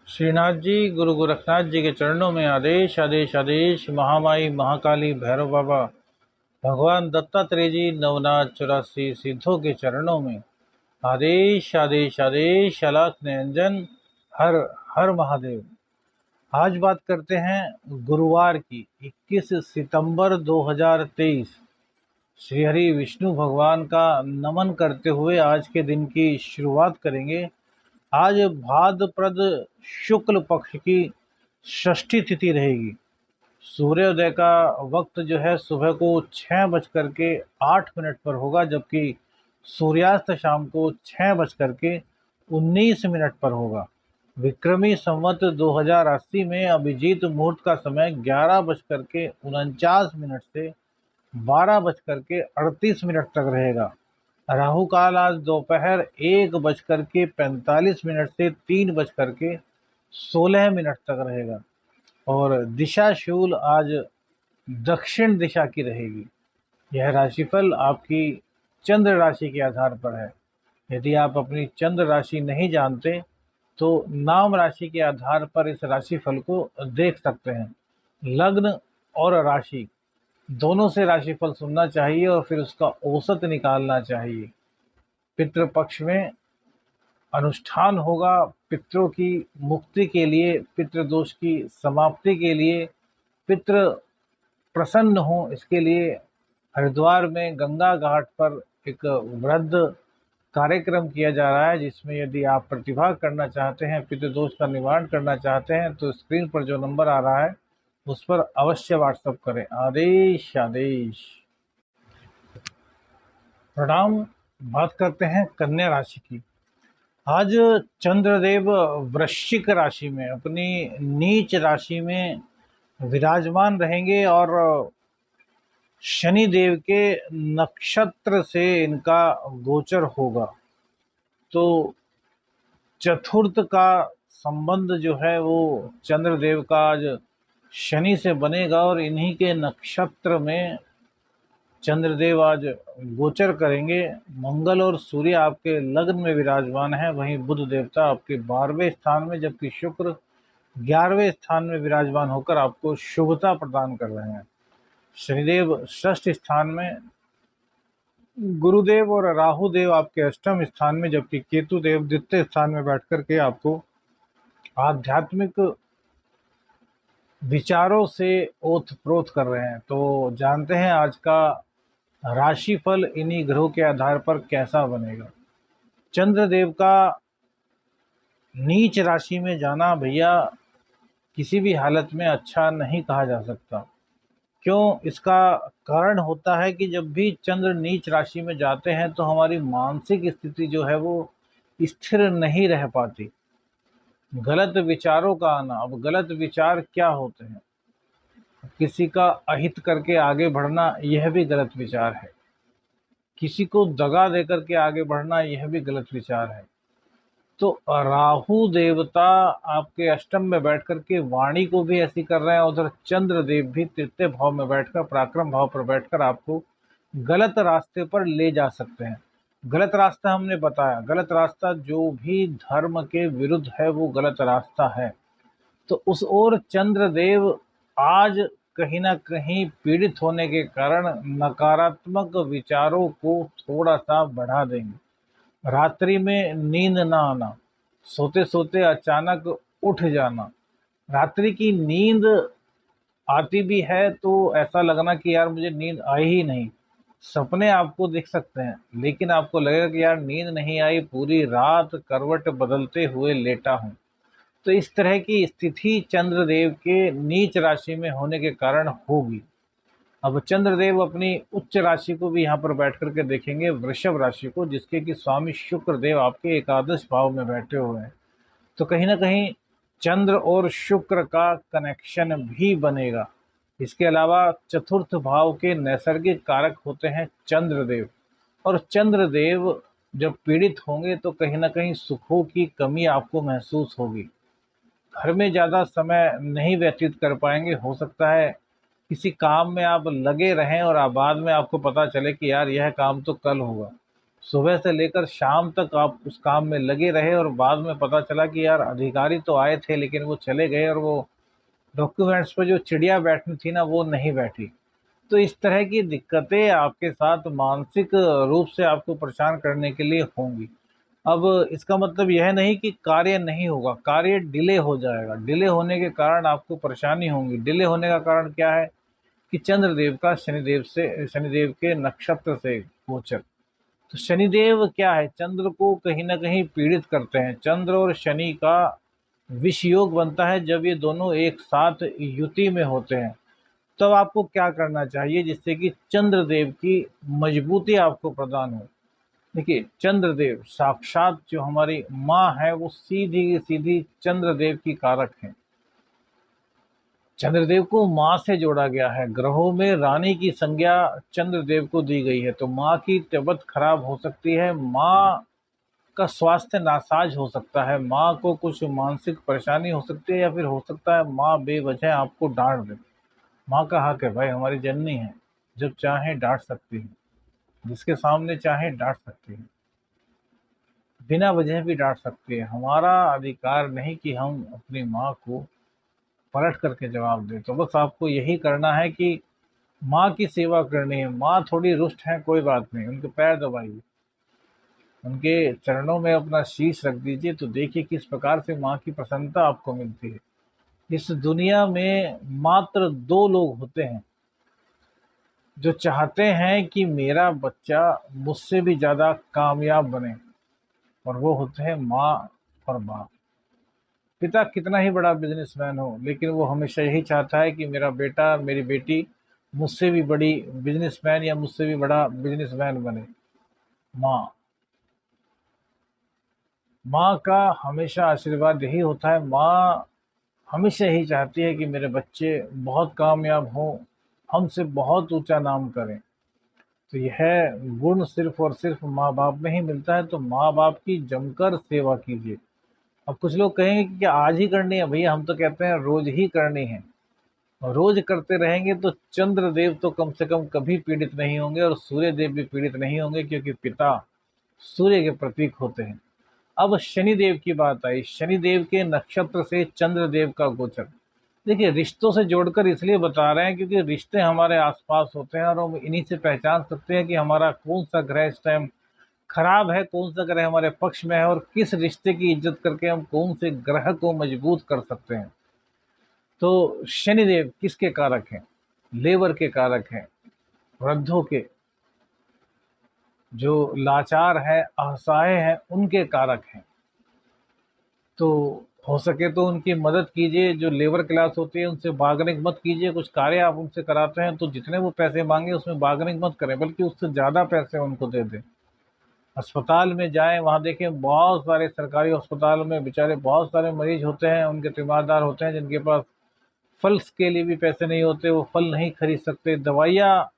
श्रीनाथ जी, गुरु गोरखनाथ जी के चरणों में आदेश आदेश आदेश। महामाई महाकाली भैरव बाबा, भगवान दत्तात्रेय जी, नवनाथ 84 सिद्धों के चरणों में आदेश आदेश आदेश। अलाख निरंजन, हर हर महादेव। आज बात करते हैं गुरुवार की 21 सितंबर 2023। श्री हरि विष्णु भगवान का नमन करते हुए आज के दिन की शुरुआत करेंगे। आज भाद्रपद शुक्ल पक्ष की षष्ठी तिथि रहेगी। सूर्योदय का वक्त जो है सुबह को 6:08 पर होगा, जबकि सूर्यास्त शाम को 6:19 पर होगा। विक्रमी संवत 2080 में अभिजीत मुहूर्त का समय 11:49 से 12:38 तक रहेगा। राहु काल आज दोपहर 1:45 से 3:16 तक रहेगा और दिशा शूल आज दक्षिण दिशा की रहेगी। यह राशिफल आपकी चंद्र राशि के आधार पर है। यदि आप अपनी चंद्र राशि नहीं जानते तो नाम राशि के आधार पर इस राशिफल को देख सकते हैं। लग्न और राशि दोनों से राशिफल सुनना चाहिए और फिर उसका औसत निकालना चाहिए। पितृपक्ष में अनुष्ठान होगा। पितरों की मुक्ति के लिए, पितृदोष की समाप्ति के लिए, पितृ प्रसन्न हो इसके लिए हरिद्वार में गंगा घाट पर एक वृद्ध कार्यक्रम किया जा रहा है, जिसमें यदि आप प्रतिभाग करना चाहते हैं, पितृदोष का निवारण करना चाहते हैं तो स्क्रीन पर जो नंबर आ रहा है उस पर अवश्य व्हाट्सएप करें। आदेश आदेश। प्रणाम। बात करते हैं कन्या राशि की। आज चंद्रदेव वृश्चिक राशि में अपनी नीच राशि में विराजमान रहेंगे और शनि देव के नक्षत्र से इनका गोचर होगा। तो चतुर्थ का संबंध जो है वो चंद्रदेव का आज शनि से बनेगा और इन्हीं के नक्षत्र में चंद्रदेव आज गोचर करेंगे। मंगल और सूर्य आपके लग्न में विराजमान है, वहीं बुध देवता आपके 12वें स्थान में, जबकि शुक्र 11वें स्थान में विराजमान होकर आपको शुभता प्रदान कर रहे हैं। शनिदेव षष्ठ स्थान में, गुरुदेव और राहुदेव आपके अष्टम स्थान में, जबकि केतु देव द्वितीय स्थान में बैठ करके आपको आध्यात्मिक विचारों से ओतप्रोत कर रहे हैं। तो जानते हैं आज का राशिफल इन्हीं ग्रहों के आधार पर कैसा बनेगा। चंद्रदेव का नीच राशि में जाना भैया किसी भी हालत में अच्छा नहीं कहा जा सकता। क्यों? इसका कारण होता है कि जब भी चंद्र नीच राशि में जाते हैं तो हमारी मानसिक स्थिति जो है वो स्थिर नहीं रह पाती। गलत विचारों का आना। अब गलत विचार क्या होते हैं? किसी का अहित करके आगे बढ़ना, यह भी गलत विचार है। किसी को दगा देकर के आगे बढ़ना, यह भी गलत विचार है। तो राहु देवता आपके अष्टम में बैठकर के वाणी को भी ऐसी कर रहे हैं, उधर चंद्र देव भी तृतीय भाव में बैठकर, पराक्रम भाव पर बैठकर आपको गलत रास्ते पर ले जा सकते हैं। गलत रास्ता हमने बताया, गलत रास्ता जो भी धर्म के विरुद्ध है वो गलत रास्ता है। तो उस ओर चंद्रदेव आज कहीं ना कहीं पीड़ित होने के कारण नकारात्मक विचारों को थोड़ा सा बढ़ा देंगे। रात्रि में नींद ना आना, सोते सोते अचानक उठ जाना। रात्रि की नींद आती भी है तो ऐसा लगना कि यार मुझे नींद आई ही नहीं। सपने आपको दिख सकते हैं लेकिन आपको लगेगा कि यार नींद नहीं आई, पूरी रात करवट बदलते हुए लेटा हूँ। तो इस तरह की स्थिति चंद्रदेव के नीच राशि में होने के कारण होगी। अब चंद्रदेव अपनी उच्च राशि को भी यहाँ पर बैठ करके देखेंगे, वृषभ राशि को, जिसके कि स्वामी शुक्र देव आपके एकादश भाव में बैठे हुए हैं। तो कहीं ना कहीं चंद्र और शुक्र का कनेक्शन भी बनेगा। इसके अलावा चतुर्थ भाव के नैसर्गिक कारक होते हैं चंद्रदेव, और चंद्रदेव जब पीड़ित होंगे तो कहीं ना कहीं सुखों की कमी आपको महसूस होगी। घर में ज़्यादा समय नहीं व्यतीत कर पाएंगे। हो सकता है किसी काम में आप लगे रहें और बाद में आपको पता चले कि यार यह काम तो कल होगा। सुबह से लेकर शाम तक आप उस काम में लगे रहे और बाद में पता चला कि यार अधिकारी तो आए थे लेकिन वो चले गए और वो डॉक्यूमेंट्स पर जो चिड़िया बैठनी थी ना वो नहीं बैठी। तो इस तरह की दिक्कतें आपके साथ मानसिक रूप से आपको परेशान करने के लिए होंगी। अब इसका मतलब यह नहीं कि कार्य नहीं होगा, कार्य डिले हो जाएगा। डिले होने के कारण आपको परेशानी होंगी। डिले होने का कारण क्या है कि चंद्रदेव का शनिदेव के नक्षत्र से गोचर। तो शनिदेव क्या है, चंद्र को कहीं ना कहीं पीड़ित करते हैं। चंद्र और शनि का विष योग बनता है जब ये दोनों एक साथ युति में होते हैं। तब आपको क्या करना चाहिए जिससे कि चंद्रदेव की मजबूती आपको प्रदान हो। देखिए, चंद्रदेव साक्षात जो हमारी माँ है वो सीधी सीधी चंद्रदेव की कारक है। चंद्रदेव को माँ से जोड़ा गया है। ग्रहों में रानी की संज्ञा चंद्रदेव को दी गई है। तो माँ की तबीयत खराब हो सकती है, माँ का स्वास्थ्य नासाज हो सकता है, माँ को कुछ मानसिक परेशानी हो सकती है, या फिर हो सकता है माँ बेवजह आपको डांट दे। माँ का हक है भाई, हमारी जननी है, जब चाहे डांट सकती है, जिसके सामने चाहे डांट सकती है, बिना वजह भी डांट सकती है। हमारा अधिकार नहीं कि हम अपनी माँ को पलट करके जवाब दें। तो बस आपको यही करना है कि माँ की सेवा करनी है। माँ थोड़ी रुष्ट है, कोई बात नहीं, उनके पैर दबाइए, उनके चरणों में अपना शीश रख दीजिए, तो देखिए किस प्रकार से माँ की प्रसन्नता आपको मिलती है। इस दुनिया में मात्र दो लोग होते हैं जो चाहते हैं कि मेरा बच्चा मुझसे भी ज़्यादा कामयाब बने, और वो होते हैं माँ और बाप। पिता कितना ही बड़ा बिजनेसमैन हो, लेकिन वो हमेशा यही चाहता है कि मेरा बेटा, मेरी बेटी मुझसे भी बड़ी बिजनेसमैन या मुझसे भी बड़ा बिजनेसमैन बने। माँ माँ का हमेशा आशीर्वाद यही होता है। माँ हमेशा यही चाहती है कि मेरे बच्चे बहुत कामयाब हों, हमसे बहुत ऊंचा नाम करें। तो यह गुण सिर्फ और सिर्फ माँ बाप में ही मिलता है। तो माँ बाप की जमकर सेवा कीजिए। अब कुछ लोग कहेंगे कि क्या आज ही करनी है? भैया, हम तो कहते हैं रोज ही करनी है। और रोज करते रहेंगे तो चंद्रदेव तो कम से कम कभी पीड़ित नहीं होंगे, और सूर्य देव भी पीड़ित नहीं होंगे, क्योंकि पिता सूर्य के प्रतीक होते हैं। अब शनिदेव की बात आई। शनिदेव के नक्षत्र से चंद्रदेव का गोचर। देखिए, रिश्तों से जोड़कर इसलिए बता रहे हैं क्योंकि रिश्ते हमारे आसपास होते हैं और हम इन्हीं से पहचान सकते हैं कि हमारा कौन सा ग्रह इस टाइम खराब है, कौन सा ग्रह हमारे पक्ष में है, और किस रिश्ते की इज्जत करके हम कौन से ग्रह को मजबूत कर सकते हैं। तो शनिदेव किसके कारक हैं? लेबर के कारक हैं, वृद्धों के, जो लाचार है, असहाय है, उनके कारक हैं। तो हो सके तो उनकी मदद कीजिए। जो लेबर क्लास होती है उनसे बार्गेनिंग मत कीजिए। कुछ कार्य आप उनसे कराते हैं तो जितने वो पैसे मांगे उसमें बार्गेनिंग मत करें, बल्कि उससे ज़्यादा पैसे उनको दे दें। अस्पताल में जाएं, वहाँ देखें बहुत सारे सरकारी अस्पतालों में बेचारे बहुत सारे मरीज होते हैं, उनके तीमारदार होते हैं जिनके पास फल्स के लिए भी पैसे नहीं होते, वो फल नहीं खरीद सकते, दवाइयाँ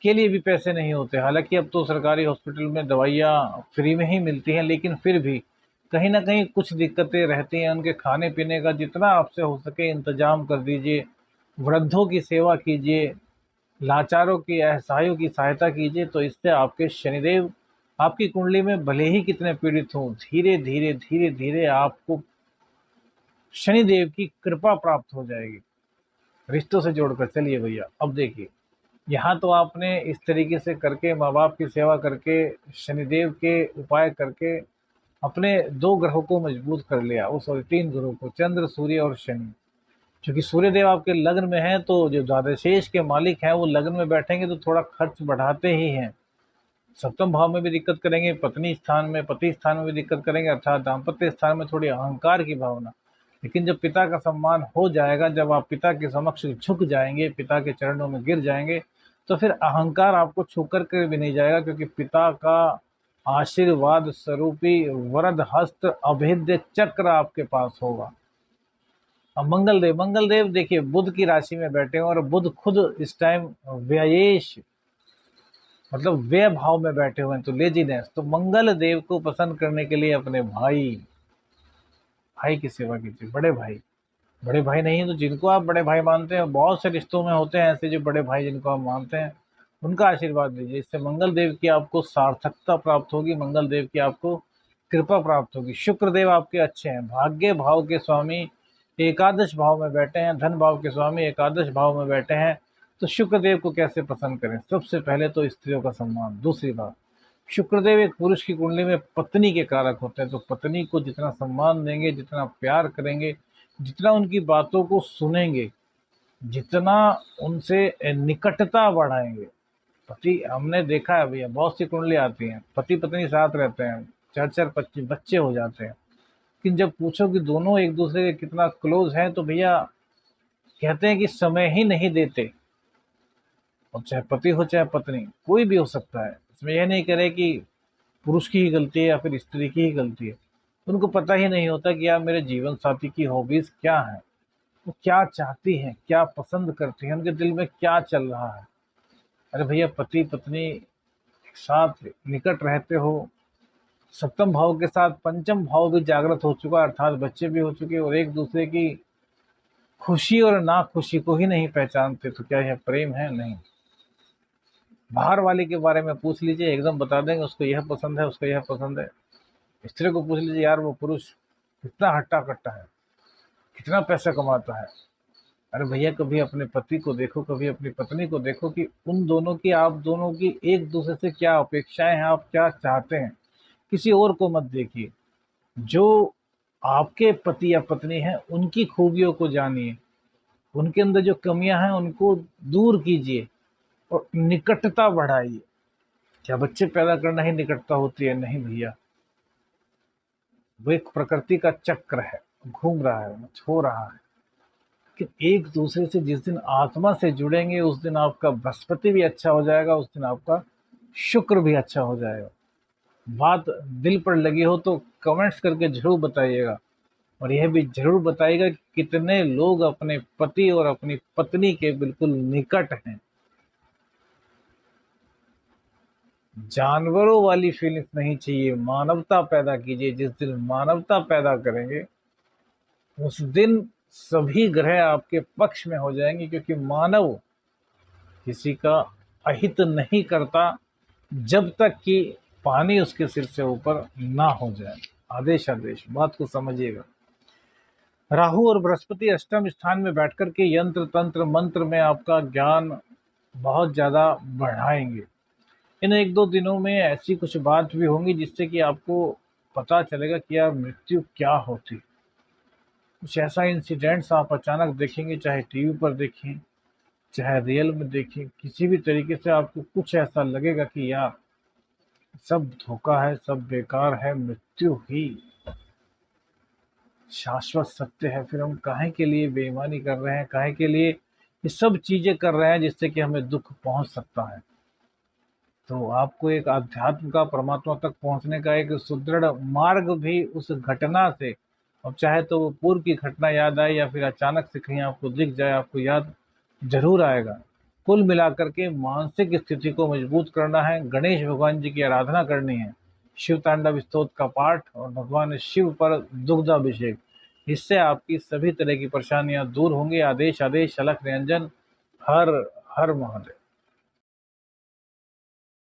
के लिए भी पैसे नहीं होते। हालांकि अब तो सरकारी हॉस्पिटल में दवाइयाँ फ्री में ही मिलती हैं, लेकिन फिर भी कहीं ना कहीं कुछ दिक्कतें रहती हैं। उनके खाने पीने का जितना आपसे हो सके इंतजाम कर दीजिए। वृद्धों की सेवा कीजिए, लाचारों की, असहायों की सहायता कीजिए। तो इससे आपके शनिदेव आपकी कुंडली में भले ही कितने पीड़ित हों, धीरे धीरे धीरे धीरे आपको शनिदेव की कृपा प्राप्त हो जाएगी। रिश्तों से जोड़कर चलिए भैया। अब देखिए, यहाँ तो आपने इस तरीके से करके, माँ बाप की सेवा करके, शनिदेव के उपाय करके अपने दो ग्रहों को मजबूत कर लिया। वो सॉरी, तीन ग्रहों को, चंद्र, सूर्य और शनि। क्योंकि सूर्य देव आपके लग्न में है, तो जो द्वादशेष के मालिक हैं वो लग्न में बैठेंगे तो थोड़ा खर्च बढ़ाते ही हैं। सप्तम भाव में भी दिक्कत करेंगे, पत्नी स्थान में, पति स्थान में भी दिक्कत करेंगे, अर्थात दाम्पत्य स्थान में थोड़ी अहंकार की भावना। लेकिन जब पिता का सम्मान हो जाएगा, जब आप पिता के समक्ष झुक जाएंगे, पिता के चरणों में गिर जाएंगे, तो फिर अहंकार आपको छू कर भी नहीं जाएगा, क्योंकि पिता का आशीर्वाद स्वरूपी वरद हस्त अभेद्य चक्र आपके पास होगा। अब मंगल देव देखिए बुध की राशि में बैठे हैं, और बुध खुद इस टाइम व्ययेश, मतलब व्यय भाव में बैठे हुए हैं, तो लेजीनेस। तो मंगल देव को पसंद करने के लिए अपने भाई भाई की सेवा कीजिए। बड़े भाई, बड़े भाई नहीं है तो जिनको आप बड़े भाई मानते हैं, बहुत से रिश्तों में होते हैं ऐसे जो बड़े भाई जिनको आप मानते हैं, उनका आशीर्वाद लीजिए। इससे मंगल देव की आपको सार्थकता प्राप्त होगी, मंगल देव की आपको कृपा प्राप्त होगी। शुक्र देव आपके अच्छे हैं, भाग्य भाव के स्वामी एकादश भाव में बैठे हैं, धन भाव के स्वामी एकादश भाव में बैठे हैं। तो शुक्र देव को कैसे प्रसन्न करें? सबसे पहले तो स्त्रियों का सम्मान। दूसरी बात, शुक्रदेव एक पुरुष की कुंडली में पत्नी के कारक होते हैं, तो पत्नी को जितना सम्मान देंगे, जितना प्यार करेंगे, जितना उनकी बातों को सुनेंगे, जितना उनसे निकटता बढ़ाएंगे। पति, हमने देखा है भैया, बहुत सी कुंडली आती हैं, पति पत्नी साथ रहते हैं, 4-4 बच्चे हो जाते हैं, लेकिन जब पूछो कि दोनों एक दूसरे के कितना क्लोज हैं, तो भैया कहते हैं कि समय ही नहीं देते। और चाहे पति हो चाहे पत्नी, कोई भी हो सकता है, इसमें यह नहीं करे कि पुरुष की ही गलती है या फिर स्त्री की ही गलती है। उनको पता ही नहीं होता कि यार मेरे जीवन साथी की हॉबीज क्या है, वो क्या चाहती हैं, क्या पसंद करती हैं, उनके दिल में क्या चल रहा है। अरे भैया, पति पत्नी एक साथ निकट रहते हो, सप्तम भाव के साथ पंचम भाव भी जागृत हो चुका, अर्थात बच्चे भी हो चुके, और एक दूसरे की खुशी और ना खुशी को ही नहीं पहचानते, तो क्या यह प्रेम है? नहीं। बाहर वाले के बारे में पूछ लीजिए, एकदम बता देंगे उसको यह पसंद है, उसको यह पसंद है। स्त्री को पूछ लीजिए, यार वो पुरुष कितना हट्टा कट्टा है, कितना पैसा कमाता है। अरे भैया, कभी अपने पति को देखो, कभी अपनी पत्नी को देखो कि उन दोनों की, आप दोनों की एक दूसरे से क्या अपेक्षाएं हैं, आप क्या चाहते हैं। किसी और को मत देखिए, जो आपके पति या पत्नी हैं उनकी खूबियों को जानिए, उनके अंदर जो कमियां हैं उनको दूर कीजिए और निकटता बढ़ाइए। क्या बच्चे पैदा करना ही निकटता होती है? नहीं भैया, वो एक प्रकृति का चक्र है, घूम रहा है, हो रहा है। कि एक दूसरे से जिस दिन आत्मा से जुड़ेंगे, उस दिन आपका बृहस्पति भी अच्छा हो जाएगा, उस दिन आपका शुक्र भी अच्छा हो जाएगा। बात दिल पर लगी हो तो कमेंट्स करके जरूर बताइएगा, और यह भी जरूर बताइएगा कि कितने लोग अपने पति और अपनी पत्नी के बिल्कुल निकट हैं। जानवरों वाली फीलिंग्स नहीं चाहिए, मानवता पैदा कीजिए। जिस दिन मानवता पैदा करेंगे, उस दिन सभी ग्रह आपके पक्ष में हो जाएंगे, क्योंकि मानव किसी का अहित नहीं करता जब तक कि पानी उसके सिर से ऊपर ना हो जाए। आदेश आदेश, बात को समझिएगा। राहु और बृहस्पति अष्टम स्थान में बैठकर के यंत्र तंत्र मंत्र में आपका ज्ञान बहुत ज्यादा बढ़ाएंगे। इन एक दो दिनों में ऐसी कुछ बात भी होंगी जिससे कि आपको पता चलेगा कि यार मृत्यु क्या होती। कुछ ऐसा इंसिडेंट्स आप अचानक देखेंगे, चाहे टीवी पर देखें, चाहे रियल में देखें, किसी भी तरीके से आपको कुछ ऐसा लगेगा कि यार सब धोखा है, सब बेकार है, मृत्यु ही शाश्वत सत्य है। फिर हम काहे के लिए बेईमानी कर रहे हैं, काहे के लिए ये सब चीजें कर रहे हैं जिससे कि हमें दुख पहुंच सकता है। तो आपको एक अध्यात्म का, परमात्मा तक पहुंचने का एक सुदृढ़ मार्ग भी उस घटना से, अब चाहे तो वो पूर्व की घटना याद आए या फिर अचानक से कहीं आपको दिख जाए, आपको याद जरूर आएगा। कुल मिलाकर के मानसिक स्थिति को मजबूत करना है, गणेश भगवान जी की आराधना करनी है, शिव तांडव स्तोत्र का पाठ और भगवान शिव पर दुग्धाभिषेक, इससे आपकी सभी तरह की परेशानियां दूर होंगी। आदेश आदेश, अलख निरंजन, हर हर महादेव।